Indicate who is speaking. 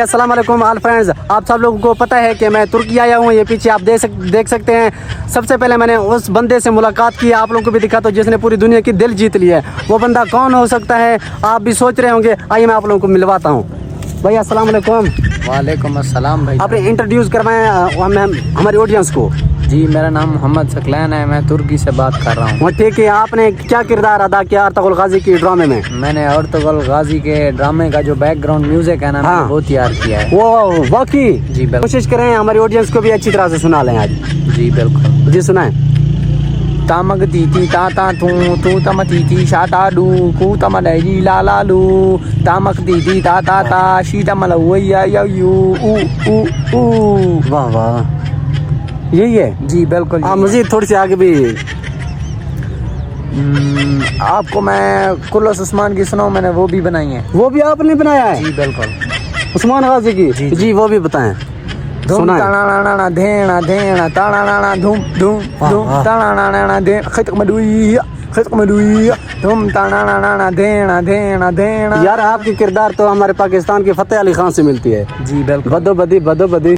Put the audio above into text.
Speaker 1: अस्सलाम वालेकुम all friends, आप सब लोगों को पता है कि मैं तुर्की आया हूँ। ये पीछे आप देख सकते हैं। सबसे पहले मैंने उस बंदे से मुलाकात की, आप लोगों को भी दिखा तो जिसने पूरी दुनिया की दिल जीत ली है। वो बंदा कौन हो सकता है आप भी सोच रहे होंगे। आइए मैं आप लोगों को मिलवाता हूँ। भैया अस्सलाम वालेकुम।
Speaker 2: वालेकुम अस्सलाम भाई।
Speaker 1: आपने इंट्रोड्यूस करवाएं हमारी ऑडियंस को।
Speaker 2: जी मेरा नाम मोहम्मद सकलैन है, मैं तुर्की से बात कर रहा हूँ।
Speaker 1: वो ठीक है, आपने क्या किरदार अदा किया अर्तुगरुल गाजी की ड्रामे में?
Speaker 2: मैंने अर्तुगरुल गाजी के ड्रामे का जो बैकग्राउंड म्यूजिक है ना,
Speaker 1: हाँ।
Speaker 2: मैंने वो तैयार किया है।
Speaker 1: वो वाकई
Speaker 2: जी बिल्कुल।
Speaker 1: कोशिश करें हमारी ऑडियंस को भी अच्छी तरह से सुना लें आज।
Speaker 2: जी बिल्कुल।
Speaker 1: जी सुनाएं।
Speaker 2: तामक तीती ताता तू तम तीती शाता डू कू तम लैजी लाला लू तामक तीती ताता ता शीता मलवैया यू ऊ ऊ ऊ।
Speaker 1: वाह वाह, यही है।
Speaker 2: जी बिल्कुल।
Speaker 1: हाँ, मजीद थोड़ी सी आगे भी।
Speaker 2: आपको मैं कुल्लस उस्मान की सुनाऊं, मैंने वो भी बनाई है।
Speaker 1: वो भी आपने बनाया है?
Speaker 2: जी बिल्कुल।
Speaker 1: उस्मान गाजी की। जी वो भी बताएं।
Speaker 2: धूम
Speaker 1: सुनाएं।
Speaker 2: ताना धेना धेना ताना धूम धूम धूम ताना धे खतक मडुई धूम ताना धेना धेना धेना।
Speaker 1: यार आपकी किरदार तो हमारे पाकिस्तान के फतेह अली खान से मिलती है।
Speaker 2: जी बिल्कुल।
Speaker 1: बदो बदी